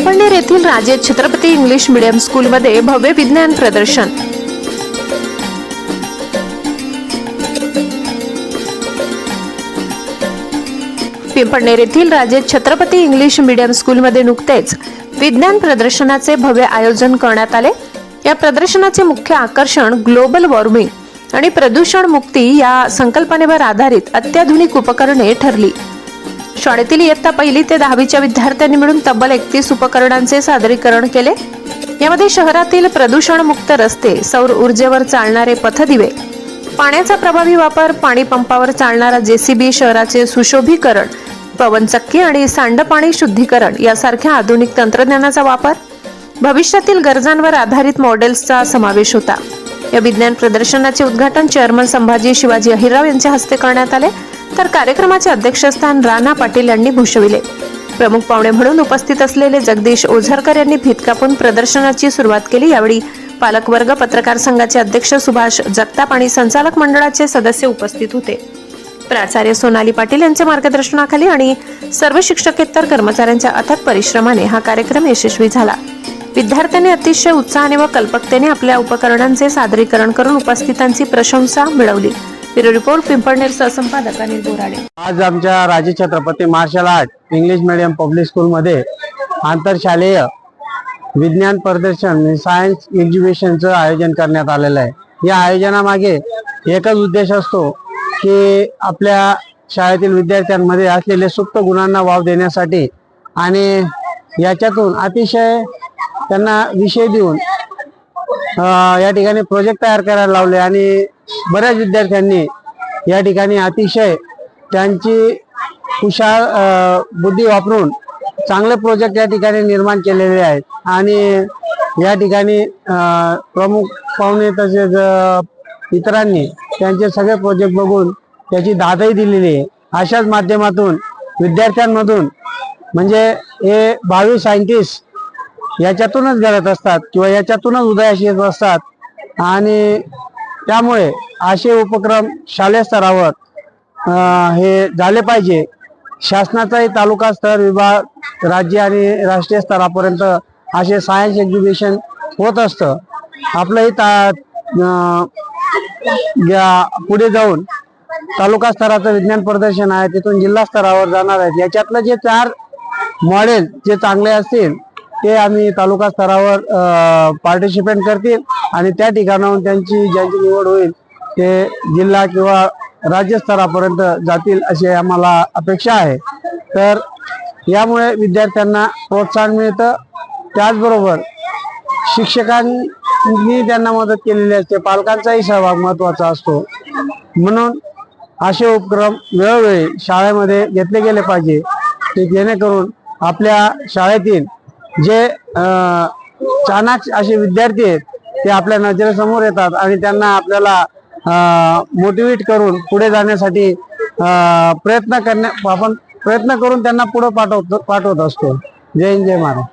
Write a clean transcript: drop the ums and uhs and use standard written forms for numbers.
पिंपळनेर येथील राजे Chhatrapati English medium स्कूलमध्ये भव्य विज्ञान प्रदर्शन। पिंपळनेर येथील राजे छत्रपती इंग्लिश मीडियम स्कूलमध्ये नुकतेच विज्ञान प्रदर्शनाचे भव्य आयोजन करण्यात आले। या प्रदर्शनाचे मुख्य आकर्षण ग्लोबल वॉर्मिंग आणि प्रदूषण मुक्ती या संकल्पनेवर आधारित अत्याधुनिक उपकरणे ठरली। शाळेतील इयत्ता 1ली ते 10वीच्या विद्यार्थ्यांनी मिळून तब्बल 31 उपकरणांचे सादरीकरण केले। यामध्ये शहरातील प्रदूषणमुक्त रस्ते, सौर ऊर्जेवर चालणारे पथदिवे, पाण्याचा प्रभावी वापर, पाणी पंपावर चालणारा जेसीबी, शहराचे सुशोभीकरण, पवनचक्की आणि सांडपाणी शुद्धीकरण यासारख्या आधुनिक तंत्रज्ञानाचा वापर, भविष्यातील गरजांवर आधारित मॉडेल्सचा समावेश होता। या विज्ञान प्रदर्शनाचे उद्घाटन चेअरमन संभाजी शिवाजी अहिरराव यांच्या हस्ते करण्यात आले, तर कार्यक्रमाचे अध्यक्षस्थान राणा पाटील यांनी भूषविले। प्रमुख पाहुणे म्हणून उपस्थित असलेले जगदीश ओझरकर यांनी फीत कापून प्रदर्शनाची सुरुवात केली। यावेळी पालकवर्ग, पत्रकार संघाचे अध्यक्ष सुभाष जगताप आणि संचालक मंडळाचे सदस्य उपस्थित होते। प्राचार्य सोनाली पाटील यांच्या मार्गदर्शनाखाली आणि सर्व शिक्षकेतर कर्मचाऱ्यांच्या अथक परिश्रमाने हा कार्यक्रम यशस्वी झाला। विद्यार्थ्यांनी अतिशय उत्साहाने व कल्पकतेने आपल्या उपकरणांचे सादरीकरण करून उपस्थितांची प्रशंसा मिळवली। ब्युरो रिपोर्ट, पिंपळनेर सहसंपादक अनिल बोराडे। आज आमच्या Raje Chhatrapati martial art English medium public school मध्ये आंतरशालेय विज्ञान प्रदर्शन सायन्स एक्झिबिशनचं आयोजन करण्यात आलेलं आहे। या आयोजनामागे एकच उद्देश असतो की आपल्या शाळेतील विद्यार्थ्यांमध्ये असलेले सुप्त गुणांना वाव देण्यासाठी आणि याच्यातून अतिशय त्यांना विषय देऊन या ठिकाणी प्रोजेक्ट तयार करायला लावले आणि बऱ्याच विद्यार्थ्यांनी या ठिकाणी अतिशय त्यांची हुशार बुद्धी वापरून चांगले प्रोजेक्ट या ठिकाणी निर्माण केलेले आहेत। आणि या ठिकाणी प्रमुख पाहुणे तसेच इतरांनी त्यांचे सगळे प्रोजेक्ट बघून त्याची दादही दिलेली आहे। अशाच माध्यमातून विद्यार्थ्यांमधून म्हणजे हे 22 सायंटिस्ट याच्यातूनच घडत असतात किंवा याच्यातूनच उदयास येत असतात आणि त्यामुळे असे उपक्रम शालेय स्तरावर हे झाले पाहिजे। शासनाचाही तालुका स्तर, विभाग, राज्य आणि राष्ट्रीय स्तरापर्यंत असे सायन्स एक्झिबिशन होत असतं। आपलंही पुढे जाऊन तालुका स्तराचं विज्ञान प्रदर्शन आहे, तिथून जिल्हा स्तरावर जाणार आहेत। याच्यातलं जे 4 मॉडेल जे चांगले असतील ते आम्ही तालुका स्तरावर पार्टिसिपेट करतील आणि त्या ठिकाणाहून ज्यांची निवड होईल ते जिल्हा किंवा राज्य स्तरापर्यंत जातील अशी आम्हाला अपेक्षा आहे। तर यामुळे विद्यार्थ्यांना प्रोत्साहन मिळतं, त्याचबरोबर शिक्षकांनी त्यांना मदत केलेली असते, पालकांचाही सहभाग महत्त्वाचा असतो। म्हणून असे उपक्रम वेळोवेळी शाळेमध्ये घेतले गेले पाहिजे, ते जेणेकरून आपल्या शाळेतील जे चाणाक्ष असे विद्यार्थी आहेत ते आपल्या नजरेसमोर येतात आणि त्यांना आपल्याला मोटिवेट करून पुढे जाण्यासाठी प्रयत्न करून त्यांना पुढे पाठवत असतो। जय हिंद, जय महाराज।